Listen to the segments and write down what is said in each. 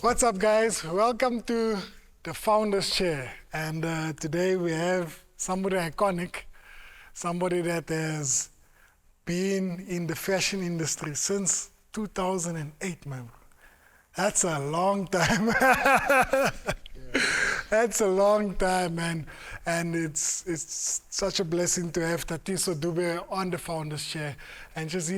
What's up, guys? Welcome to the Founder's Chair. And today we have somebody iconic, somebody that has been in the fashion industry since 2008, man. That's a long time. That's a long time, man. And it's such a blessing to have Thatiso Dube on the Founder's Chair and just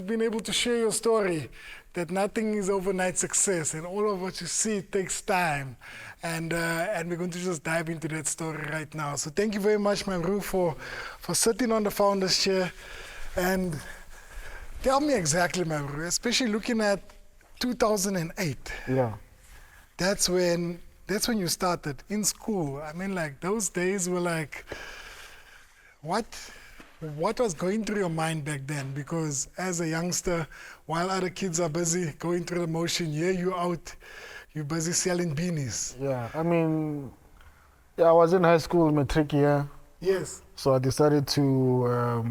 being able to share your story, that nothing is overnight success and all of what you see takes time. And we're going to just dive into that story right now. So thank you very much, my bro, for sitting on the Founder's Chair. And tell me exactly, my bro, especially looking at 2008. Yeah. That's when you started in school. I mean, like, those days were like, what was going through your mind back then? Because as a youngster, while other kids are busy going through the motion, you're busy selling beanies. Yeah, I mean, I was in high school, matric year. Yes. So I decided to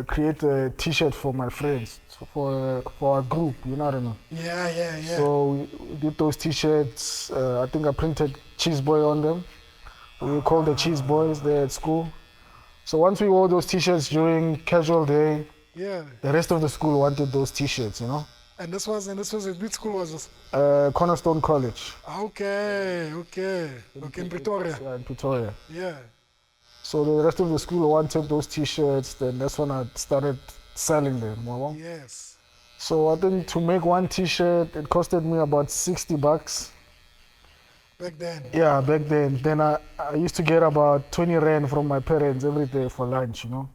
create a T-shirt for my friends, for a group, you know what I mean? Yeah. So we did those T-shirts. I think I printed Cheese Boy on them. We were called the Cheese Boys there at school. So once we wore those T-shirts during casual day, Yeah. the rest of the school wanted those T-shirts, you know? And this was which school was this? Cornerstone College. Okay. In Pretoria. Yeah, in Pretoria. Yeah. So the rest of the school wanted those T-shirts, then that's when I started selling them. Yes. So I think to make one T-shirt, it costed me about $60. Back then. Yeah, back then. Then I used to get about 20 rand from my parents every day for lunch, you know?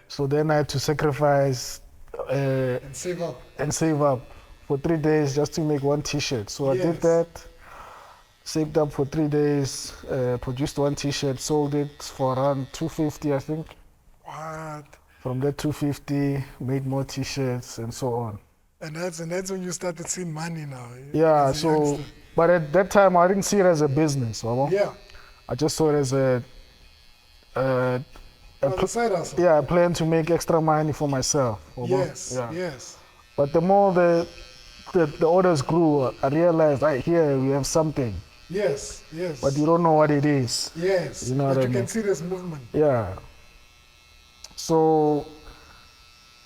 So then I had to sacrifice And save up. and save up for 3 days just to make one T-shirt. So I did that, saved up for 3 days, produced one T-shirt, sold it for around 250, I think. What? From that 250, made more T-shirts and so on. And that's when you started seeing money now. Yeah, as a so, youngster. but at that time I didn't see it as a business. Yeah. I just saw it as a side hustle. yeah, a plan to make extra money for myself. Yes. But the more the orders grew, I realized, right here we have something, Yes. but you don't know what it is. Yes. You know but what I you can mean? see this movement. Yeah. So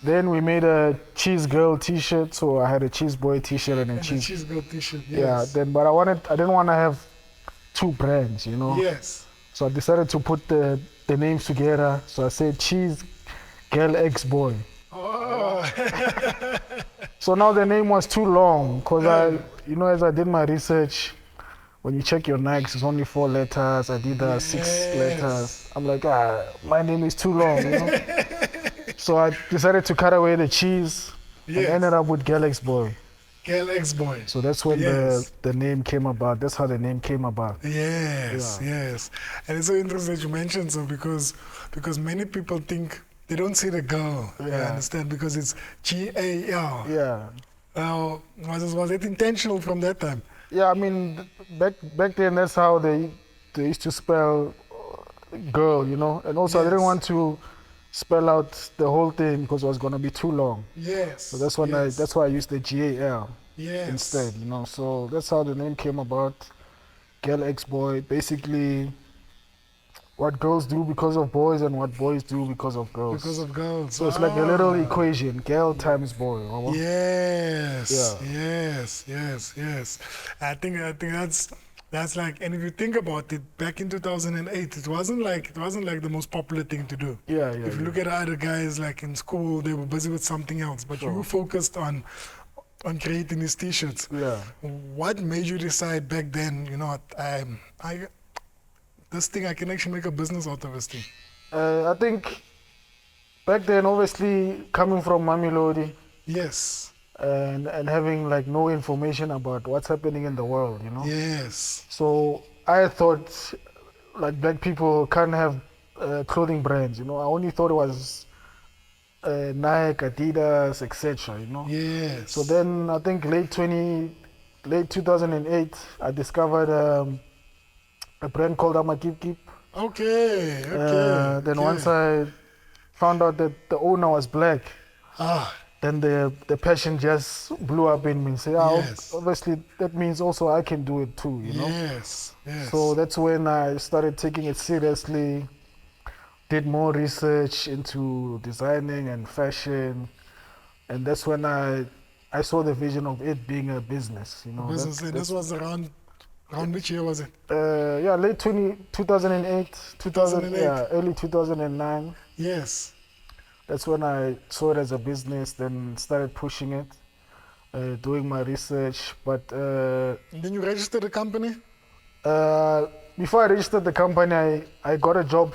then we made a Cheese Girl T-shirt. So I had a Cheese Boy T-shirt and a And Cheese. the Cheese Girl T-shirt. Yeah. Yes. Then, but I didn't want to have two brands, you know. Yes. So I decided to put the names together. So I said Cheese GALXBOY. Oh. So now the name was too long because as I did my research, when you check your Nikes, it's only 4 letters. I did 6 letters. I'm like, my name is too long, you know. So I decided to cut away the cheese and ended up with GALXBOY. GALXBOY. So that's when the name came about. That's how the name came about. Yes. And it's so interesting that you mentioned so because many people think they don't see the girl. You understand? Because it's GAL. Yeah. Was it intentional from that time? Yeah, I mean, back then that's how they used to spell girl, you know. And also I didn't want to spell out the whole thing because it was gonna be too long. Yes. So that's when that's why I used the GAL instead, you know. So that's how the name came about. GALXBOY, basically what girls do because of boys and what boys do because of girls. Because of girls. So it's like a little equation, girl times boy. Yes. I think that's like, and if you think about it, back in 2008, it wasn't like the most popular thing to do. Yeah. If you look at other guys like in school, they were busy with something else, but you were focused on creating these T-shirts. Yeah. What made you decide back then, you know what, this thing, I can actually make a business out of this thing? I think back then, obviously, coming from Mamelodi. Yes. And having like no information about what's happening in the world, you know? Yes. So I thought like black people can't have clothing brands, you know? I only thought it was Nike, Adidas, etc., you know? Yes. So then I think late 2008, I discovered a brand called Amakip. Okay. Then once I found out that the owner was black, then the passion just blew up in me. Say, Yes. obviously that means also I can do it too, you know. Yes. Yes. So that's when I started taking it seriously. Did more research into designing and fashion, and that's when I saw the vision of it being a business. You know, business. This was around which year was it? yeah, late 2008, 2008. yeah, early 2009. Yes. That's when I saw it as a business, then started pushing it, doing my research. But And then you registered the company? before I registered the company, I got a job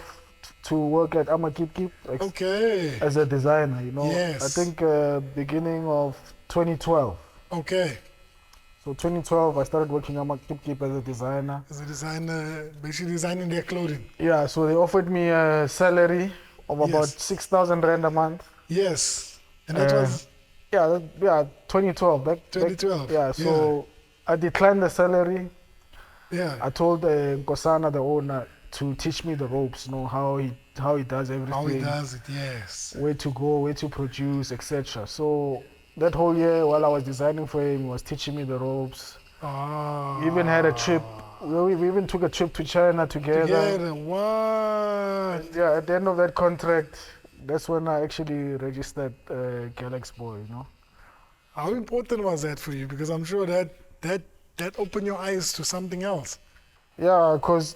to work at Amakip Okay. as a designer, you know. Yes. I think beginning of 2012. Okay. So 2012, I started working at Amakip as a designer. As a designer, basically designing their clothing. Yeah, so they offered me a salary of about Yes. 6,000 rand a month. Yes. And that was Yeah, 2012. Back 2012. yeah, so I declined the salary. Yeah. I told Nkosana, the owner, to teach me the ropes, you know, how he does everything. How he does it, yes. Where to go, where to produce, etc. So that whole year while I was designing for him, he was teaching me the ropes. Oh. We even had a trip. We even took a trip to China together. Together, what? And yeah, at the end of that contract, that's when I actually registered GALXBOY, you know. How important was that for you? Because I'm sure that opened your eyes to something else. Yeah, because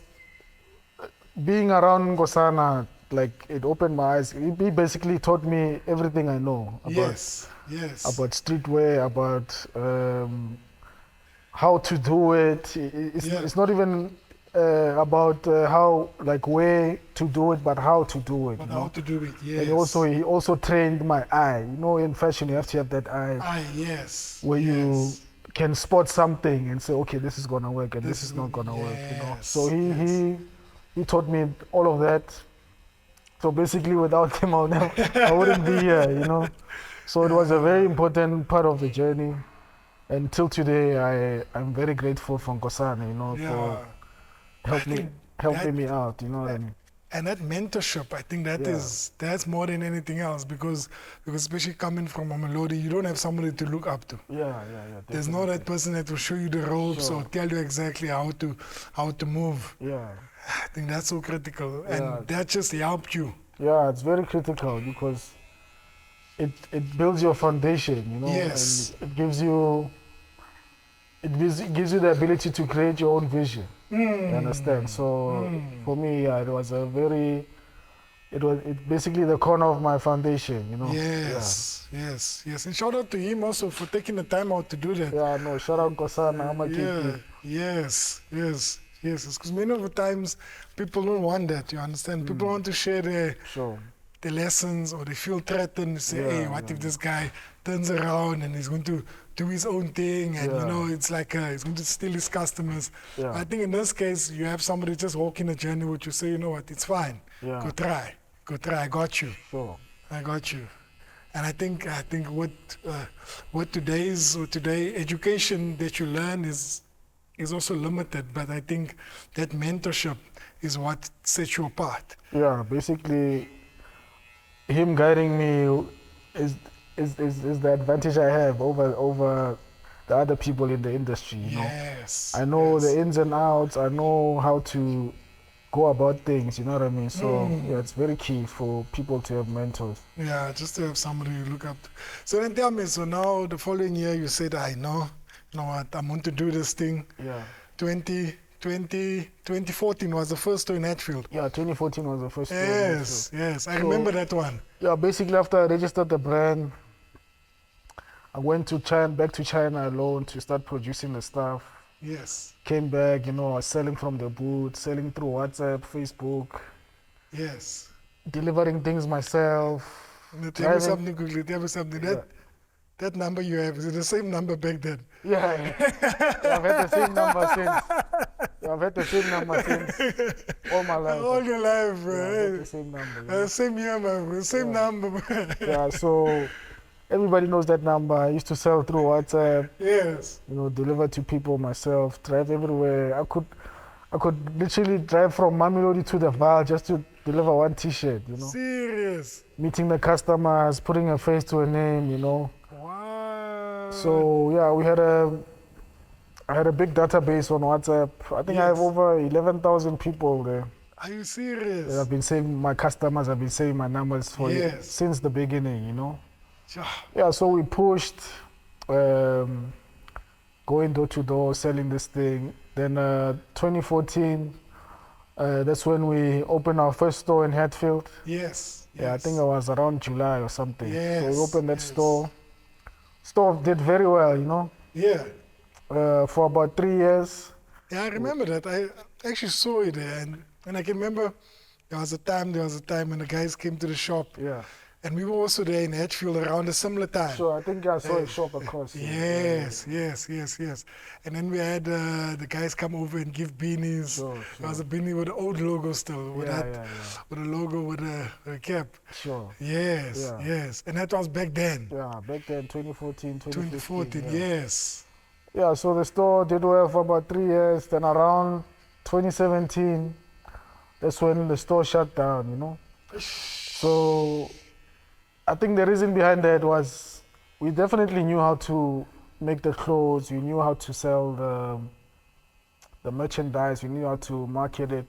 being around Nkosana, like, it opened my eyes. He basically taught me everything I know about, Yes. about streetwear, about how to do it. It's not even about how, like, where to do it, but how to do it. But you how know? to do it, yes. And he also trained my eye. You know, in fashion, you have to have that eye Yes. where you yes. can spot something and say, okay, this is gonna work and this is not gonna work. You know. Yes, So he taught me all of that. So basically, without him, I wouldn't be here. You know. So it was a very important part of the journey. And till today, I'm very grateful for Nkosana, you know, for helping me out. You know what I mean? And that mentorship, I think that's more than anything else, because especially coming from Mamelodi, you don't have somebody to look up to. Yeah. There's no that person that will show you the ropes or tell you exactly how to move. Yeah. I think that's so critical, and that just helped you. Yeah, it's very critical because it builds your foundation, you know. Yes. And it gives you the ability to create your own vision. You understand? So for me, it was basically the corner of my foundation, you know. Yes. And shout out to him also for taking the time out to do that. Yeah, no, shout out Nkosana, Amakip. Yes. Because many of the times people don't want that, you understand? People want to share the lessons, or they feel threatened to say, hey, what if this guy turns around and he's going to do his own thing, and you know, it's like he's going to steal his customers. Yeah. I think in this case, you have somebody just walking a journey which you say, you know what, it's fine. Yeah. Go try, I got you. Sure. I got you. And I think what today education that you learn is also limited, but I think that mentorship is what sets you apart. Yeah, basically, him guiding me is the advantage I have over the other people in the industry. You know, I know the ins and outs. I know how to go about things. You know what I mean? So yeah, it's very key for people to have mentors. Yeah, just to have somebody you look up to. So then tell me. So now the following year, you said, I know what, I'm going to do this thing. Yeah. 2014 was the first store in Hatfield. Yeah, 2014 was the first store in Hatfield. Yes, I remember that one. Yeah, basically after I registered the brand, I went back to China alone to start producing the stuff. Yes. Came back, you know, I was selling from the booth, selling through WhatsApp, Facebook. Yes. Delivering things myself. Tell me something quickly. That number you have, is it the same number back then? Yeah, I've had the same number since. All my life. All your life, the same number. Same year, man. Same number. Yeah, so everybody knows that number. I used to sell through WhatsApp. Yes. You know, deliver to people myself, drive everywhere. I could literally drive from Mamelodi to the Val just to deliver one T-shirt, you know. Serious. Meeting the customers, putting a face to a name, you know. Wow. So yeah, I had a big database on WhatsApp. I think I have Yes. over 11,000 people there. Are you serious? I've been saving my customers. I've been saving my numbers for Yes. since the beginning, you know. Yeah. Yeah, so we pushed, going door to door, selling this thing. Then 2014, that's when we opened our first store in Hatfield. Yes. Yeah, I think it was around July or something. Yes. So we opened that Yes. store. Store did very well, you know. Yeah. For about 3 years. Yeah, I remember that. I actually saw it there, and I can remember there was a time when the guys came to the shop, Yeah. and we were also there in Hatfield around a similar time. So I think I saw a shop across. Yes. And then we had the guys come over and give beanies. Sure. There was a beanie with the old logo still, with Yeah. with a logo with a cap. Sure. Yes, Yeah. yes. And that was back then. Yeah, back then, 2014, 2014, yeah. yes. Yeah, so the store did well for about 3 years. Then around 2017, that's when the store shut down, you know. So I think the reason behind that was we definitely knew how to make the clothes. We knew how to sell the merchandise. We knew how to market it.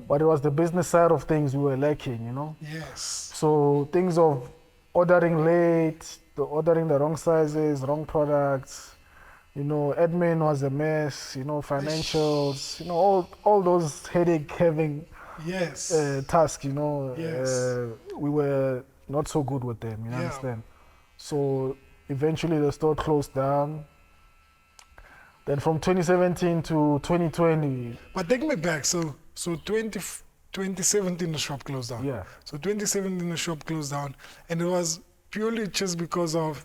But it was the business side of things we were lacking, you know. Yes. So things of ordering late, ordering the wrong sizes, wrong products, you know, admin was a mess, you know, financials, you know, all those headache having Yes. tasks, you know, Yes. we were not so good with them, you Yeah. understand? So eventually the store closed down. Then from 2017 to 2020, But take me back. So 2017 the shop closed down. yeah, So 2017 the shop closed down, and it was purely just because of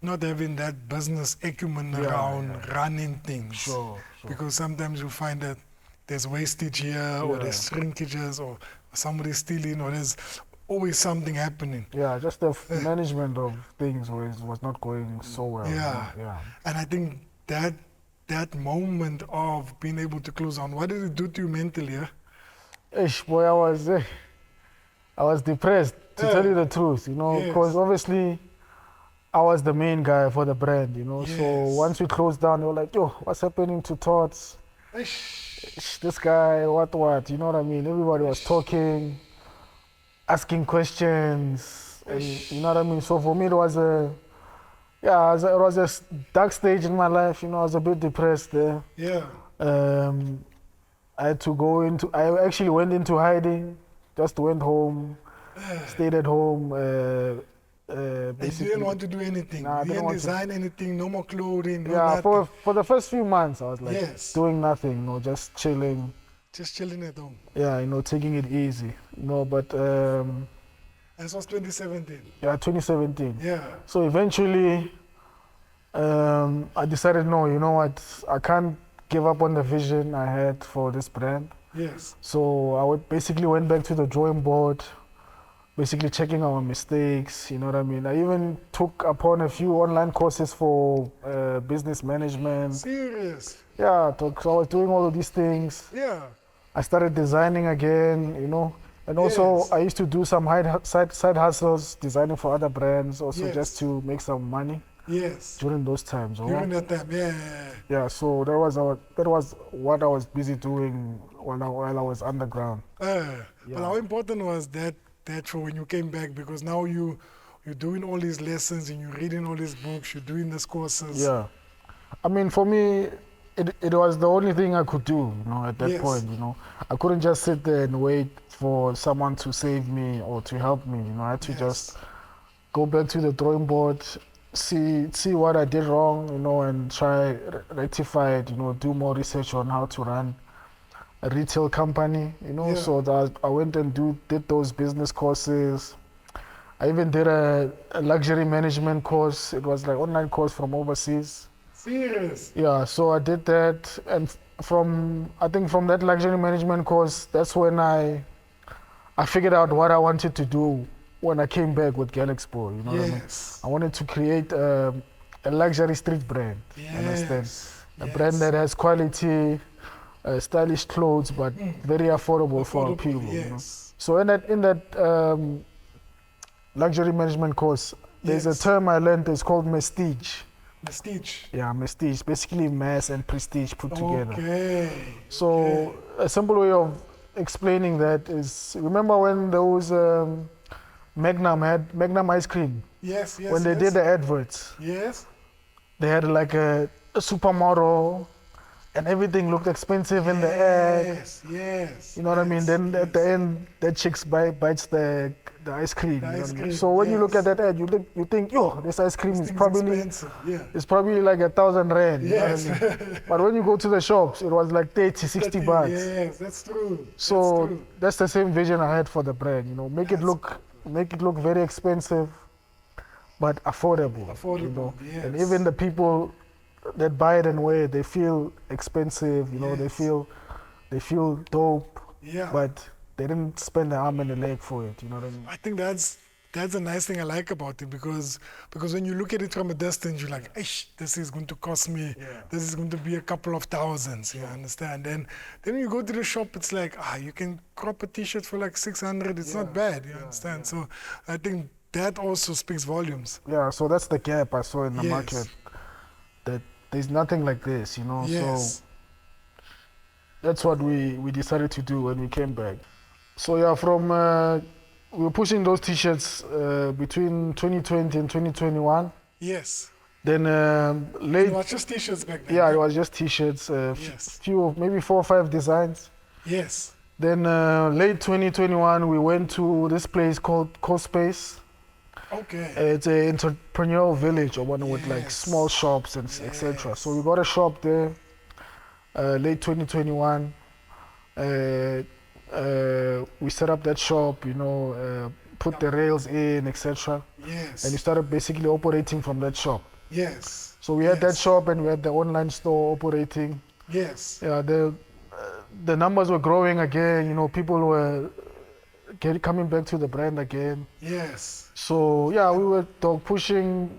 not having that business acumen around running things. sure. Because sometimes you find that there's wastage here, or Yeah. there's shrinkages, or somebody's stealing, or there's always something happening. Yeah, just the management of things was not going so well. Yeah. Yeah. And I think that moment of being able to close down, what did it do to you mentally? Yeah? Ish, boy, I was depressed, to tell you the truth, you know, Yes. because obviously I was the main guy for the brand, you know. So Yes. once we closed down, they were like, yo, what's happening to Tots? Ish, this guy, what, you know what I mean? Everybody was talking, asking questions, and you know what I mean? So for me, it was a dark stage in my life, you know. I was a bit depressed there. Yeah. I actually went into hiding, just went home, stayed at home. And you Basically, didn't want to do anything. Nah, I you didn't didn't want to. design anything, no more clothing, no yeah, nothing. for the first few months, I was like Yes. doing nothing, you know, just chilling. Just chilling at home. Yeah, you know, taking it easy, you know. But And this was 2017. yeah, 2017. Yeah. So eventually, I decided, no, you know what, I can't give up on the vision I had for this brand. Yes. So I basically went back to the drawing board, basically checking our mistakes, you know what I mean? I even took upon a few online courses for business management. Serious. Yeah, so I was doing all of these things. Yeah. I started designing again, you know. And also Yes. I used to do some side hustles, designing for other brands, also Yes. just to make some money Yes. during those times. You know? During that time, yeah. Yeah, so that was what I was busy doing while I was underground. But Yeah. how important was that for when you came back? Because now you're doing all these lessons and you're reading all these books, you're doing these courses. Yeah. I mean, for me, it was the only thing I could do, you know, at that Yes. point, you know. I couldn't just sit there and wait for someone to save me or to help me, you know. I had to Yes. just go back to the drawing board, see what I did wrong, you know, and try rectify it, you know, do more research on how to run a retail company, you know. Yeah. So that I went and did those business courses. I even did a luxury management course. It was like online course from overseas. Serious. Yeah, so I did that, and from that luxury management course, that's when I figured out what I wanted to do when I came back with GALXBOY. You know what I mean? Yes. I wanted to create a luxury street brand. Understand? Yes. A brand that has quality, stylish clothes, but very affordable for our people. You know? Yes. So in that luxury management course, there's a term I learned. It's called prestige. Prestige. Yeah, prestige. Basically, mass and prestige put together. Okay. So a simple way of explaining that is, remember when those Magnum had Magnum ice cream? Yes, yes. When they did the adverts, Yes. they had like a supermodel, and everything looked expensive in the ad. Yes, yes. You know what I mean? Then at the end, that chick bites the ice cream. The you know ice what I mean? cream, So when you look yes. at that ad, you think, yo, this ice cream is probably expensive. Yeah. it's probably like 1,000 rand. Yes. You know what I mean? But when you go to the shops, it was like 30, 60 bucks. Yes, that's true. So that's true. that's the same vision I had for the brand. You know, make it look very expensive, but affordable. You know, yes. and even the people that buy it and wear it, they feel expensive. You know, they feel dope. Yeah. But they didn't spend the arm and a leg for it. You know what I mean? I think that's a nice thing I like about it because when you look at it from a distance, you're like, "Ish, this is going to cost me. This is going to be a couple of thousands." You understand? And then when you go to the shop, it's like, you can crop a T-shirt for like 600. It's not bad. You understand? So I think that also speaks volumes. Yeah. So that's the gap I saw in the Yes. market. That there's nothing like this. You know. Yes. So that's what we decided to do when we came back. So yeah, from we were pushing those T-shirts between 2020 and 2021. Yes. Then late, It was just T-shirts back then. yeah, it was just T-shirts, Yes. few, maybe 4 or 5 designs. Yes. Then late 2021, we went to this place called Co-Space. Okay. It's an entrepreneurial village, or one with like Yes. small shops and etc. So we got a shop there. Late 2021. We set up that shop, you know, put the rails in, etc. Yes. And we started basically operating from that shop. Yes. So we had that shop and we had the online store operating. Yes. Yeah, the numbers were growing again. You know, people were coming back to the brand again. Yes. So yeah, we were pushing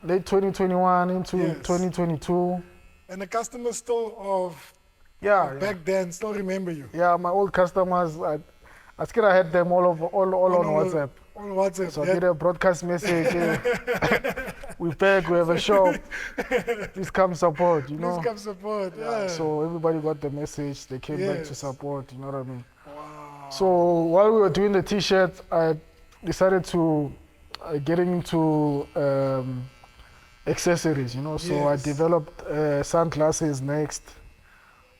late 2021 into 2022. And the customers still of back then still remember you. Yeah, my old customers, I scared I had them all on WhatsApp. On WhatsApp. So I did a broadcast message. We're back, we have a shop. Please come support, you know. Please come support. Yeah. So everybody got the message. They came back to support, you know what I mean? Wow. So while we were doing the T-shirts, I decided to get into accessories, you know. So I developed sunglasses next.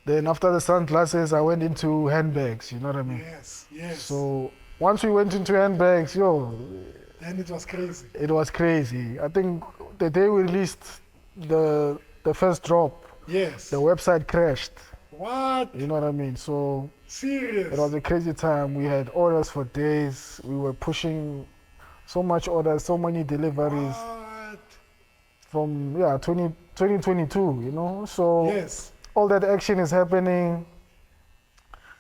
Then after the sunglasses, I went into handbags, you know what I mean? Yes, yes. So once we went into handbags, then it was crazy. it was crazy. I think the day we released the first drop, Yes. the website crashed. What? You know what I mean? So Serious? it was a crazy time. We had orders for days. We were pushing so much orders, so many deliveries What? from 2022, you know? So Yes. all that action is happening.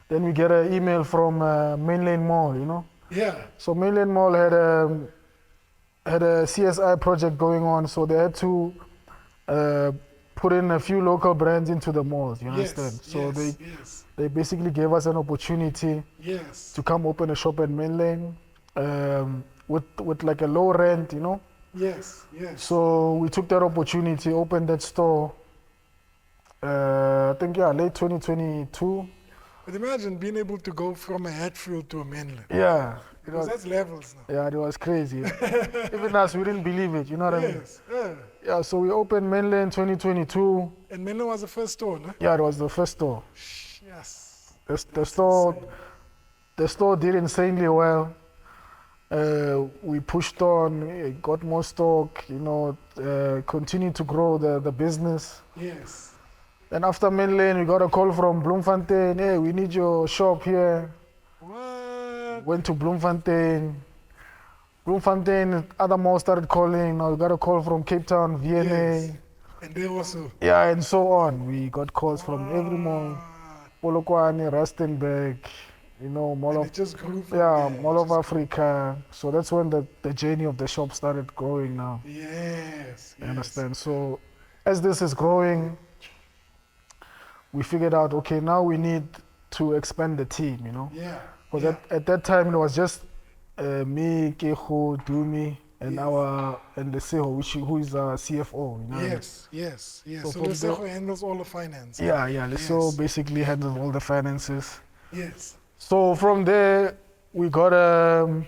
Then we get an email from Mainland Mall, you know? Yeah. So Mainland Mall had a CSI project going on, so they had to put in a few local brands into the malls, you understand? So they basically gave us an opportunity to come open a shop at Mainland with like a low rent, you know? Yes, yes. So we took that opportunity, opened that store, I think, late 2022. But imagine being able to go from a Hatfield to a Mainland. Yeah. Because that's levels now. Yeah, it was crazy. Even us, we didn't believe it, you know what I mean? Yes, yeah. Yeah, so we opened Mainland 2022. And Mainland was the first store, no? Yeah, it was the first store. Yes. The store did insanely well. We pushed on, got more stock, you know, continued to grow the business. Yes. And after Mainland, we got a call from Bloemfontein. Hey, we need your shop here. What? Went to Bloemfontein. Bloemfontein, other malls started calling. Now we got a call from Cape Town, VNA. Yes. And they also. Yeah, and so on. We got calls from every mall. Polokwane, Rustenburg, you know, Mall it just grew from Mall of Africa. So that's when the journey of the shop started growing now. Yes. You understand? So as this is growing, we figured out, okay, now we need to expand the team, you know? Yeah. Because Yeah. at that time it was just me, Keho, Dumi, and and Leseho, who is our CFO. You know what I mean? Yes. So So from Lesejo handles all the finance. Yeah, Leseho Yes. basically handles all the finances. Yes. So from there, we got a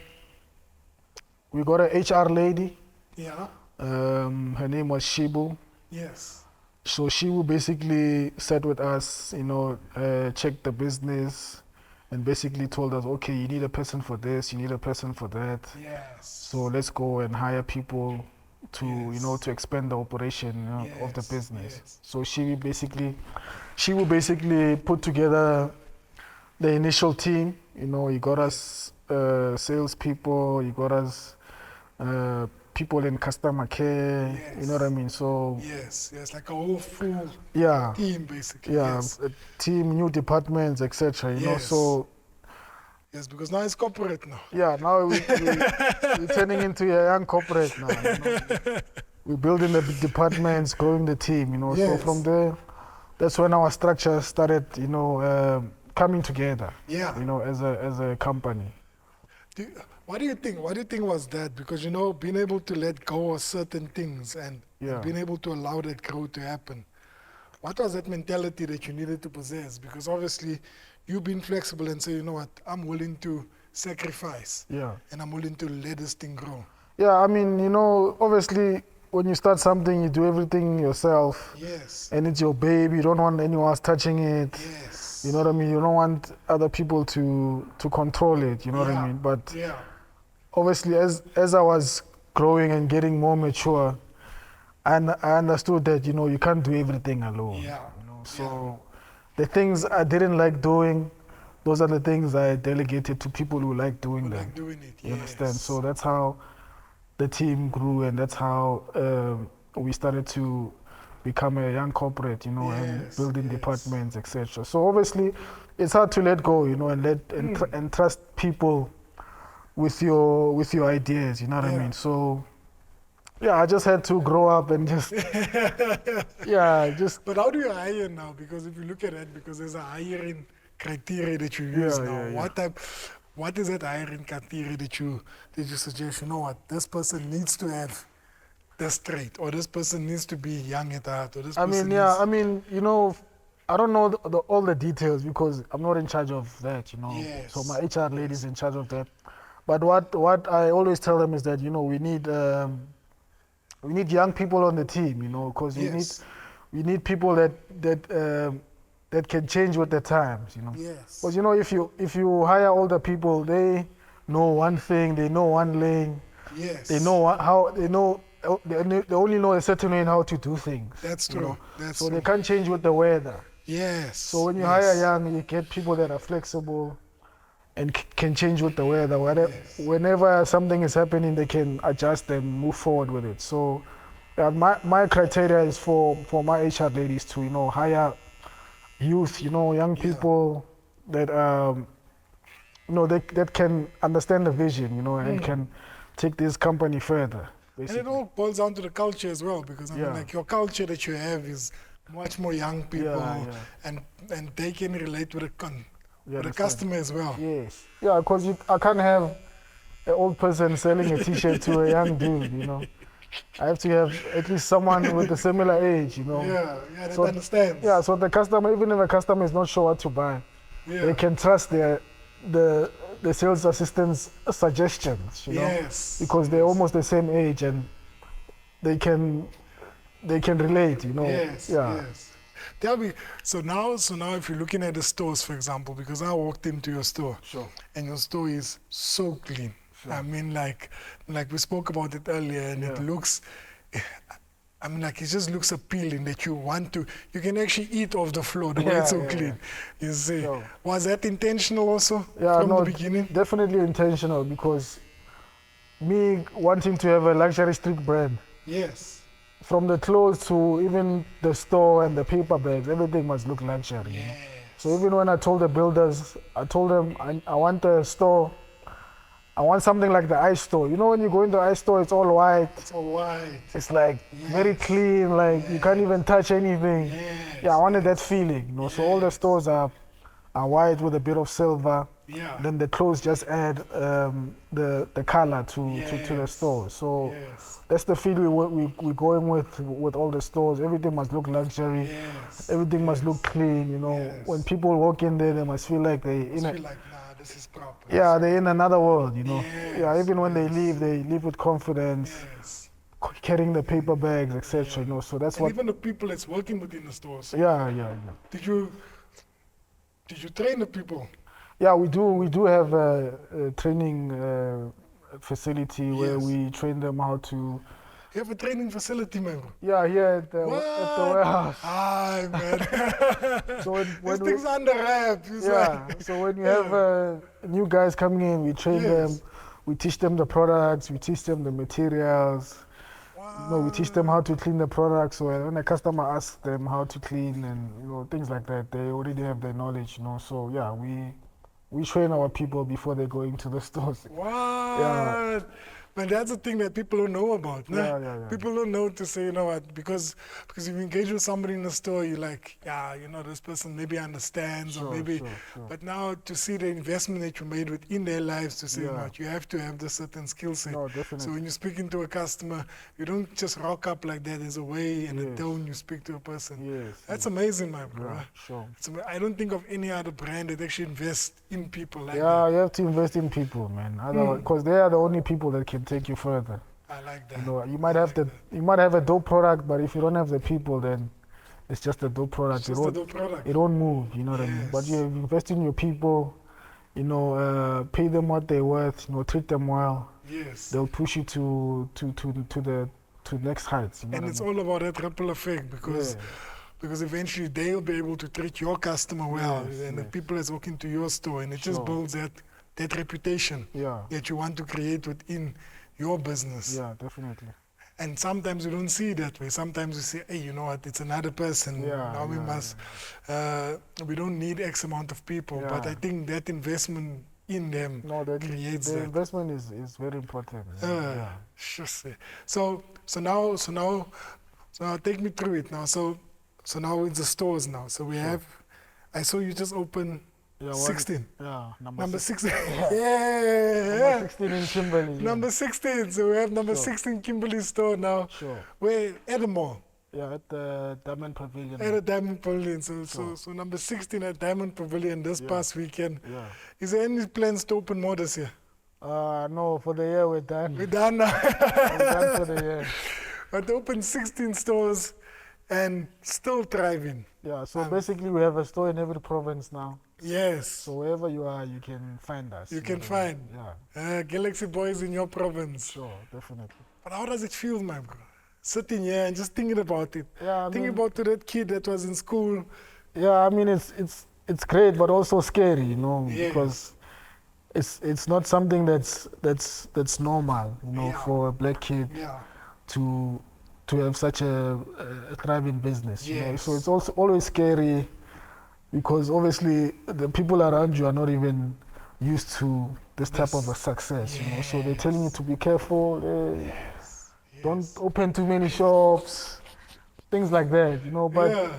HR lady. Yeah. Her name was Shibu. Yes. So she will basically sat with us, check the business, and basically told us, okay, you need a person for this, you need a person for that. Yes. So let's go and hire people to, Yes. to expand the operation of the Yes, business. yes. So she will basically put together the initial team. You got us salespeople, you got us people in customer care. Yes. You know what I mean? So Yes, like a whole full yeah, team basically. yeah, Yes. a team, new departments, etc. You know, Yes. so Yes, because now it's corporate now. yeah, now we're turning into a young corporate now. We're building the departments, growing the team. So Yes. from there, that's when our structure started. Coming together. Yeah. As a company. What do you think? What do you think was that? Because being able to let go of certain things and being able to allow that growth to happen. What was that mentality that you needed to possess? Because obviously, you've been flexible and say, you know what, I'm willing to sacrifice. Yeah. And I'm willing to let this thing grow. Yeah, I mean, obviously, when you start something, you do everything yourself. Yes. And it's your baby. You don't want anyone else touching it. Yes. You know what I mean? You don't want other people to control it. You know what I mean? But obviously, as I was growing and getting more mature, and I understood that you can't do everything alone. Yeah. So the things I didn't like doing, those are the things I delegated to people who like doing them. Like doing it. You understand? So that's how the team grew, and that's how we started to become a young corporate, and building departments, etc. So obviously, it's hard to let go, and trust people with your ideas. You know what I mean? So yeah, I just had to grow up and just But how do you hire now? Because if you look at it, because there's a hiring criteria that you use now. What is that hiring criteria that you suggest? You know what, this person needs to have this trait, or this person needs to be young at heart, or this person I don't know all the details because I'm not in charge of that, Yes. So my HR lady is in charge of that. But what I always tell them is that we need young people on the team, because we need people that can change with the times, Yes. Because if you hire older people, they know one thing, they know one lane, Yes. they only know a certain way in how to do things. That's true. That's so true. they can't change with the weather. Yes. So when you hire young, you get people that are flexible and can change with the weather. Whenever something is happening, they can adjust and move forward with it. So my criteria is for my HR ladies to hire youth, young people that that can understand the vision, and can take this company further. Basically. And it all boils down to the culture as well, because I mean, like your culture that you have is much more young people, and they can relate with the customer as well. Yes. Yeah, because I can't have an old person selling a T-shirt to a young dude, I have to have at least someone with a similar age, Yeah, that understands. Yeah, so the customer, even if the customer is not sure what to buy, they can trust the sales assistant's suggestions, Yes. because they're almost the same age and they can relate, Yes. Yeah. Yes. Tell me, so now if you're looking at the stores, for example, because I walked into your store, and your store is so clean. I mean, like we spoke about it earlier, and it looks, I mean, like it just looks appealing that you can actually eat off the floor the way it's so clean. You see, was that intentional also from the beginning? Definitely intentional, because me wanting to have a luxury street brand. Yes. From the clothes to even the store and the paper bags, everything must look luxury. Yes. So even when I told the builders, I told them I want a store. I want something like the ice store. When you go into the ice store, it's all white. It's all white. It's like very clean, like you can't even touch anything. Yes. Yeah, I wanted that feeling, So all the stores are white with a bit of silver. Yeah. Then the clothes just add the color to the Yes. store. So Yes. that's the feel we're going with all the stores. Everything must look luxury. Yes. Everything must yes. look clean. You know, Yes. when people walk in there, they must feel like they Just feel like, nah, this is proper. yeah, they're in another world. You know, yeah. Yes, Even when yes. they leave with confidence, Yes. carrying the paper bags, etc. You know, so that's And what. even the people that's working within the stores. Yeah. Did you train the people? Yeah, we do have a training facility where Yes. we train them how to. You have a training facility, man. Yeah, here at the warehouse. Hi, man. So when This thing's under wrap. yeah, so when you have new guys coming in, we train them, we teach them the products, we teach them the materials. You know, we teach them how to clean the products. So when a customer asks them how to clean and things like that, they already have the knowledge. So yeah, we train our people before they go into the stores. What? Yeah. Man, that's the thing that people don't know about. Nah? Yeah. People don't know to say, you know what, because if you engage with somebody in the store, you're like, yeah, this person maybe understands or maybe, Sure. but now to see the investment that you made within their lives to say, you know Yeah. what, you have to have this certain skill set. No, definitely. So when you're speaking to a customer, you don't just rock up like that. There's a way and a Yes. tone you speak to a person. Yes. That's amazing, my bro. Yeah, sure. I don't think of any other brand that actually invests in people like Yeah, that. you have to invest in people, man. Otherwise, because they are the only people that can take you further. I like that. You know, you might have a dope product, but if you don't have the people, then it's just a dope product. It's just a dope product. It won't move. You know what I mean? But Yes. you invest in your people. Pay them what they're worth. Treat them well. Yes. They'll push you to the next heights. You know And what it's I mean? all about that ripple effect because eventually they'll be able to treat your customer well Yes, and the yes. people that's walking to your store, and it just Sure. builds that reputation Yeah. that you want to create within your business. Yeah, definitely. And sometimes you don't see it that way. Sometimes you say, hey, you know what, it's another person. Yeah, Now we yeah, must, we don't need X amount of people. But Yeah. I think that investment in them No, creates the that. investment is very important. Yeah. Sure. So now take me through it now. So now it's the stores now. So we have, I saw you just open Yeah, 16. Yeah, Number 16. Number yeah. 16 in Kimberley. Number 16. So we have number Sure. 16 Kimberley store now. Sure. Where at the mall. Yeah, at the Diamond Pavilion. At the Diamond Pavilion. So Sure. number 16 at Diamond Pavilion this Yeah. past weekend. Yeah. Is there any plans to open more this year? No, for the year we're done. We're done now. We're done for the year. But open 16 stores and still thriving. Yeah, so basically we have a store in every province now. Yes. So wherever you are, you can find us. You can know what I mean? find. Yeah, GALXBOY is in your province. sure, definitely. But how does it feel, my bro? Sitting here and just thinking about it. Yeah, I Thinking mean, about that kid that was in school. yeah, I mean it's great, but also scary, Yes. because it's not something that's normal, Yeah. for a black kid Yeah. to have such a thriving business. Yes. So it's also always scary because obviously the people around you are not even used to this type of a success. So they're telling you to be careful. Yes. Don't open too many shops, things like that. But yeah.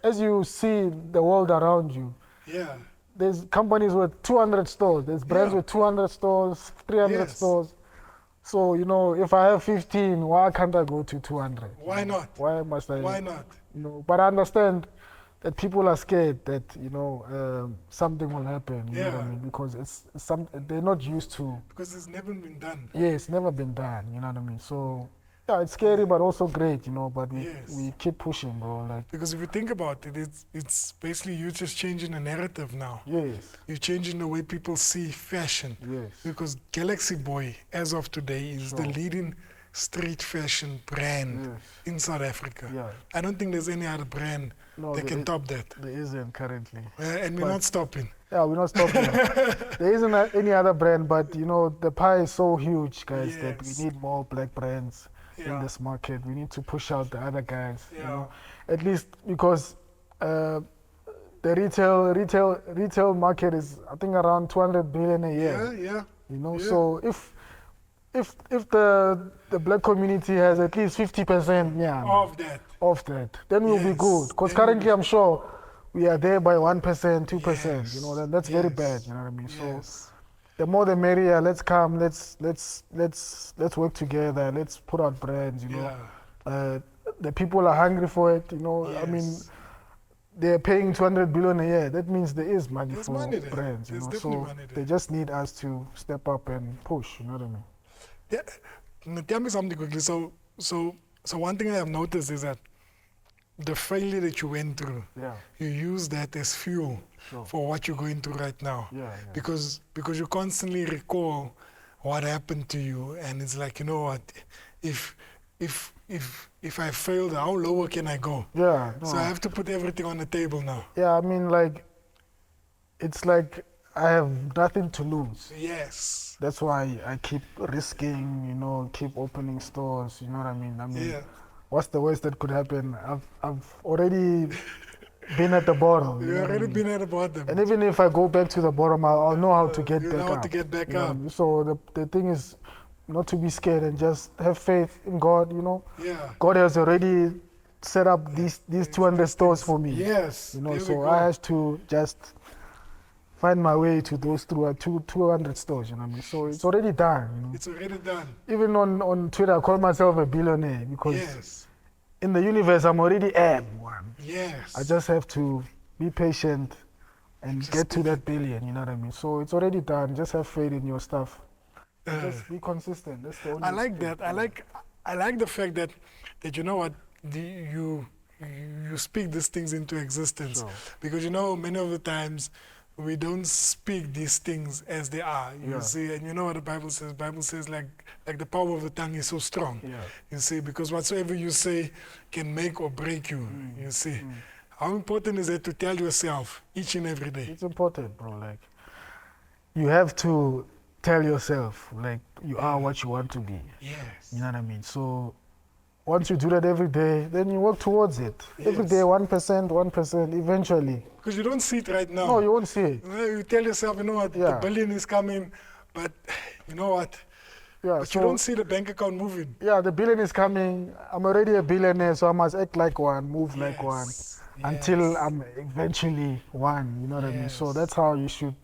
as you see the world around you, Yeah. there's companies with 200 stores, there's brands Yeah. with 200 stores, 300 Yes. stores. So, if I have 15, why can't I go to 200? Why not? Why must I? Why not? But I understand that people are scared that, something will happen, you know what I Yeah. mean? Because they're not used to, Because it's never been done. it's never been done, you know what I mean? So, yeah, it's scary, but also great, but Yes. we keep pushing, bro. Like, Because if you think about it, it's basically you just changing the narrative now. yes, You're changing the way people see fashion. yes. Because GALXBOY, as of today, is the Sure. leading street fashion brand Yes. in South Africa. Yeah. I don't think there's any other brand No, that can top that. There isn't currently. And we're But- not stopping. Yeah, we're not stopping. There isn't any other brand, but the pie is so huge, guys, that Yes. we need more black brands in Yeah. this market. We need to push out the other guys. Yeah. At least because the retail market is, I think, around 200 billion a year. Yeah. Yeah. So if the black community has at least 50%, Of that. of that, then we'll be Yes. good. Because Then we'll currently, I'm sure we are there by 1%, 2%. Yes. You know, that's very Yes. bad. You know what I mean? So Yes. the more the merrier. Let's come. Let's work together. Let's put out brands. You know, Yeah. the people are hungry for it. You know, I mean, Yes. they're paying 200 billion a year. That means there is money There's for money there. brands. You There's know, definitely so money there. they just need us to step up and push. You know what I mean? Yeah. Now, tell me something quickly. So one thing I have noticed is that the failure that you went through, Yeah. you use that as fuel Sure. for what you're going through right now. Yeah. Because you constantly recall what happened to you, and it's like, you know what, if I failed, how lower can I go? Yeah. No. So I have to put everything on the table now. Yeah. I mean, like, it's like I have nothing to lose. Yes. That's why I keep risking, you know, keep opening stores. You know what I mean? Yeah. What's the worst that could happen? I've already been at the bottom. You've know what I already mean? been at the bottom. And even if I go back to the bottom, I'll know how to get You back know how up. to get back you know what I up. mean? So the thing is not to be scared and just have faith in God. You know, Yeah. God has already set up these 200 stores for me. Yes. You know, There we so go. I have to just find my way to those 200 stores. You know what I mean? So it's already done. You know, It's already done. even on Twitter, I call myself a billionaire because Yes. in the universe, I'm already at one. Yes. I just have to be patient and Just get to keep that billion, you know what I mean? So it's already done. Just have faith in your stuff. And Uh, just be consistent. That's the only I like thing. that. I like the fact that you know what, you speak these things into existence. Sure. Because you know, many of the times we don't speak these things as they are. You Yeah. see, and you know what the Bible says. Bible says like the power of the tongue is so strong. Yeah. You see, because whatsoever you say can make or break you. You see. How important is it to tell yourself each and every day? It's important, bro. Like, you have to tell yourself, like, you are what you want to be. Yes. You know what I mean? So once you do that every day, then you work towards it. Every Yes. day, 1%, eventually. Because you don't see it right now. No, you won't see it. You tell yourself, you know what, the Yeah. billion is coming, but you know what? Yeah, But you don't see the bank account moving. yeah, the billion is coming. I'm already a billionaire, so I must act like one, move like one, Yes, until yes. I'm eventually one. You know what I mean? So Yes. that's how you should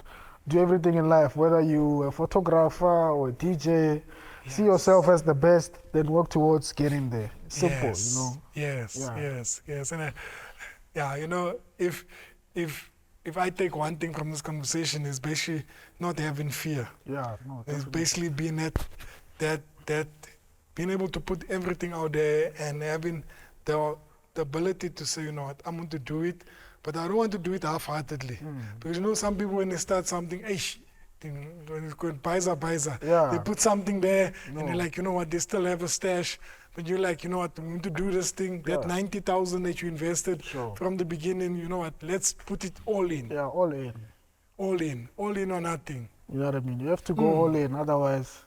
do everything in life. Whether you a photographer or a DJ, see yourself as the best, then work towards getting there. Simple, Yes. you know. Yes, Yeah. yes. And yeah, you know, if I take one thing from this conversation, is basically not having fear. Yeah, no, It's definitely. basically being that being able to put everything out there and having the ability to say, you know what, I'm going to do it, but I don't want to do it half-heartedly. Because you know, some people when they start something, when it's called paisa, Yeah. they put something there No. and they're like, you know what, they still have a stash. But you're like, you know what, I'm going to do this thing, that Yeah. 90,000 that you invested Sure. from the beginning, you know what, let's put it all in. Yeah, all in. All in or nothing. You know what I mean? You have to go all in, otherwise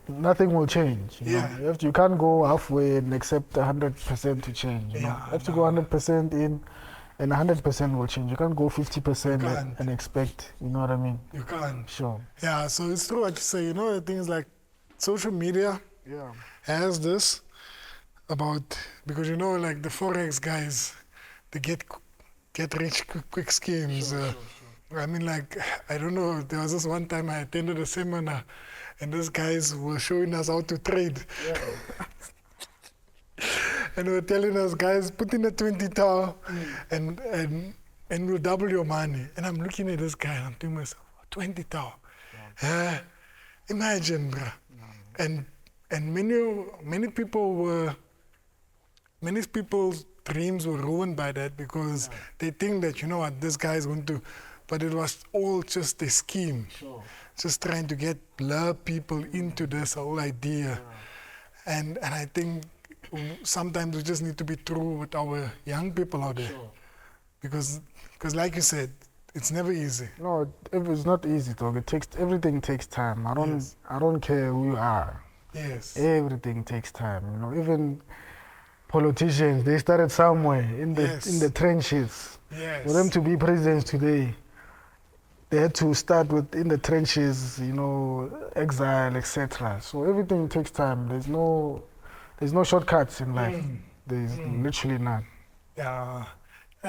nothing will change. You Yeah. know? You can't go halfway and accept 100% to change. You know? Yeah, You have to no. go 100% in, and 100% will change. You can't go 50% You can't. and expect. You know what I mean? You can't. Sure. Yeah, so it's true what you say. You know, the things like social media Yeah. has this about, because you know, like the Forex guys, they get rich quick schemes. I mean, like, I don't know, there was this one time I attended a seminar and these guys were showing us how to trade. Yeah. And they were telling us, guys, put in a 20 tower and we'll double your money. And I'm looking at this guy and I'm thinking to myself, 20 tower. Imagine, bruh. And many people's dreams were ruined by that because they think that, you know what, this guy is going to, but it was all just a scheme. Sure. Just trying to lure people into this whole idea. And I think sometimes we just need to be true with our young people out there. Sure. Because like you said, it's never easy. No, it's not easy, dog. Everything takes time. I don't care who you are. Yes. Everything takes time. You know, even politicians, they started somewhere in the trenches. Yes. For them to be presidents today, they had to start in the trenches, you know, exile, etc. So everything takes time. There's no shortcuts in life. There's literally none. Yeah.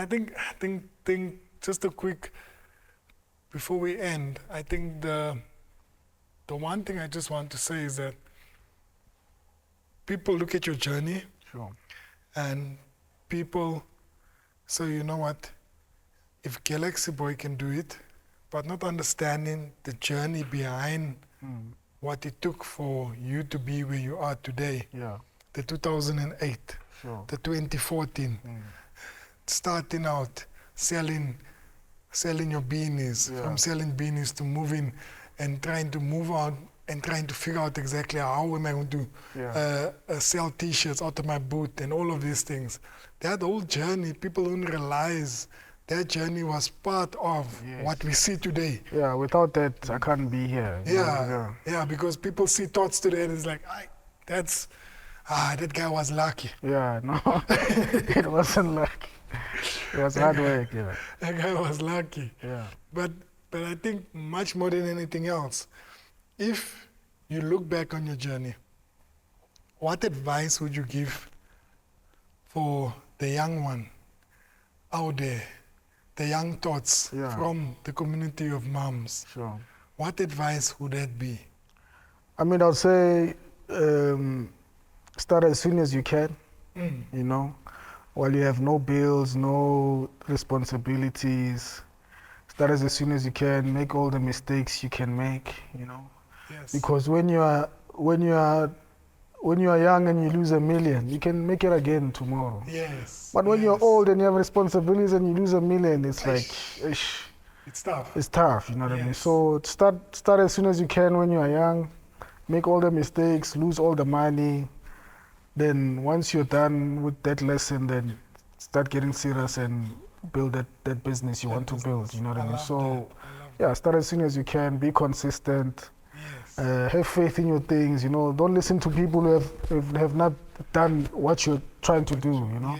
think just a quick, before we end, I think the one thing I just want to say is that people look at your journey Sure. and people say, you know what, if GALXBOY can do it, but not understanding the journey behind what it took for you to be where you are today, Yeah. the 2008, Sure. the 2014, starting out selling your beanies, Yeah. from selling beanies to moving and trying to move out and trying to figure out exactly how am I going to sell t-shirts out of my booth and all of these things. That whole journey, people don't realize that journey was part of what we see today. Yeah, without that, I can't be here. you know? Yeah, because people see thoughts today and it's like, that guy was lucky. Yeah, no, it wasn't lucky. It was hard work, yeah. That guy was lucky. Yeah. But I think much more than anything else, if you look back on your journey, what advice would you give for the young one out there, the young thoughts from the community of moms? Sure. What advice would that be? I mean, I'll say start as soon as you can, you know, while you have no bills, no responsibilities. Start as soon as you can, make all the mistakes you can make, you know. Yes. Because when you are young and you lose $1 million, you can make it again tomorrow. Yes. But when you're old and you have responsibilities and you lose $1 million, it's like, it's tough. It's tough, you know what I mean? So start as soon as you can when you are young, make all the mistakes, lose all the money. Then once you're done with that lesson, then start getting serious and build that business you want to build, you know what I mean? So yeah, start as soon as you can, be consistent, have faith in your things, you know, don't listen to people who have not done what you're trying to do, you know?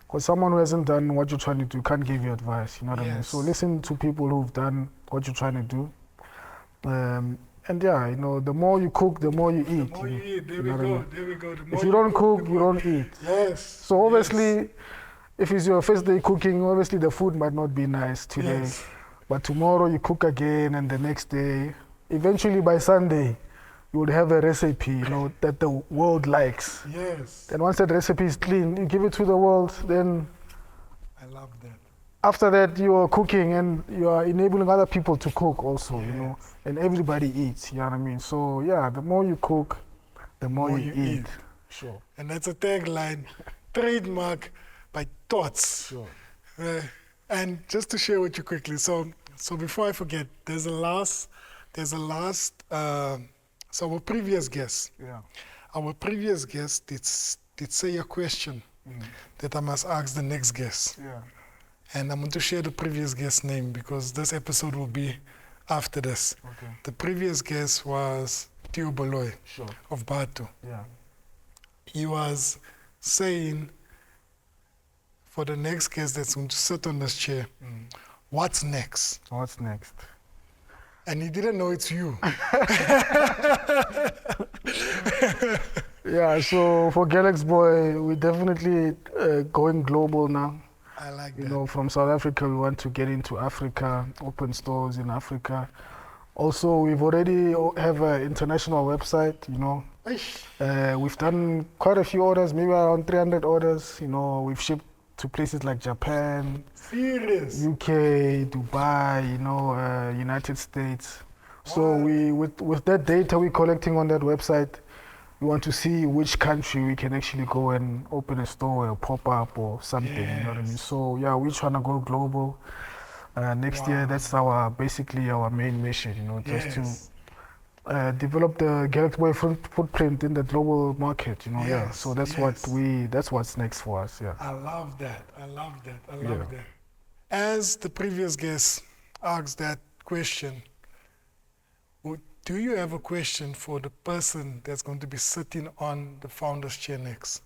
Because someone who hasn't done what you're trying to do can't give you advice, you know what I mean? So listen to people who've done what you're trying to do. And yeah, you know, the more you cook, the more you eat. The more you eat, there we go. The more if you don't cook, you don't eat. Yes. So obviously, if it's your first day cooking, obviously the food might not be nice today. But tomorrow you cook again, and the next day, eventually by Sunday, you would have a recipe, you know, that the world likes. Yes. And once that recipe is clean, you give it to the world, then I love that. After that, you are cooking and you are enabling other people to cook also, you know, and everybody eats, you know what I mean? So yeah, the more you cook, the more you eat. Sure. And that's a tagline, trademark by Thoughts. Sure. And just to share with you quickly, so before I forget, there's a last, so our previous guest, did say a question that I must ask the next guest. And I'm going to share the previous guest's name because this episode will be after this. The previous guest was Theo Boloy of Batu. He was saying, for the next guest that's going to sit on this chair, what's next? What's next? And he didn't know it's you. Yeah, so for GALXBOY, we're definitely going global now. I like that. You know, from South Africa, we want to get into Africa, open stores in Africa. Also, we've already have an international website, you know. We've done quite a few orders, maybe around 300 orders. You know, we've shipped to places like Japan, UK, Dubai, you know, United States. So with that data we're collecting on that website, we want to see which country we can actually go and open a store or a pop-up or something, you know what I mean? So yeah, we're trying to go global. Next year, that's basically our main mission, you know, just to develop the GALXBOY footprint in the global market, you know, So that's what's next for us, I love that. As the previous guest asked that question, do you have a question for the person that's going to be sitting on the founder's chair next?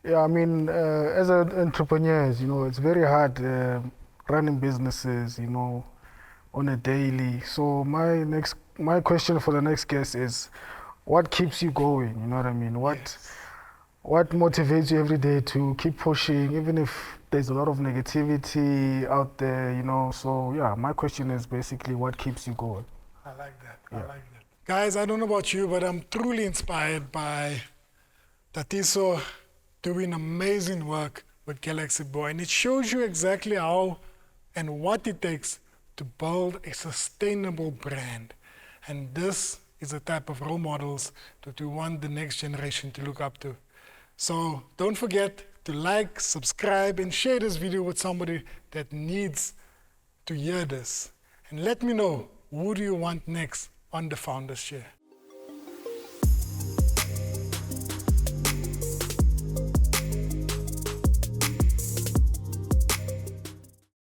Yeah, I mean, as entrepreneurs, you know, it's very hard running businesses, you know, on a daily. So my question for the next guest is, what keeps you going? You know what I mean? What motivates you every day to keep pushing, even if there's a lot of negativity out there, you know? So yeah, my question is basically what keeps you going? I like that. I Yeah. like that. Guys, I don't know about you, but I'm truly inspired by Thatiso doing amazing work with GALXBOY. And it shows you exactly how and what it takes to build a sustainable brand. And this is the type of role models that we want the next generation to look up to. So don't forget to like, subscribe, and share this video with somebody that needs to hear this. And let me know, who do you want next on the Founders Share?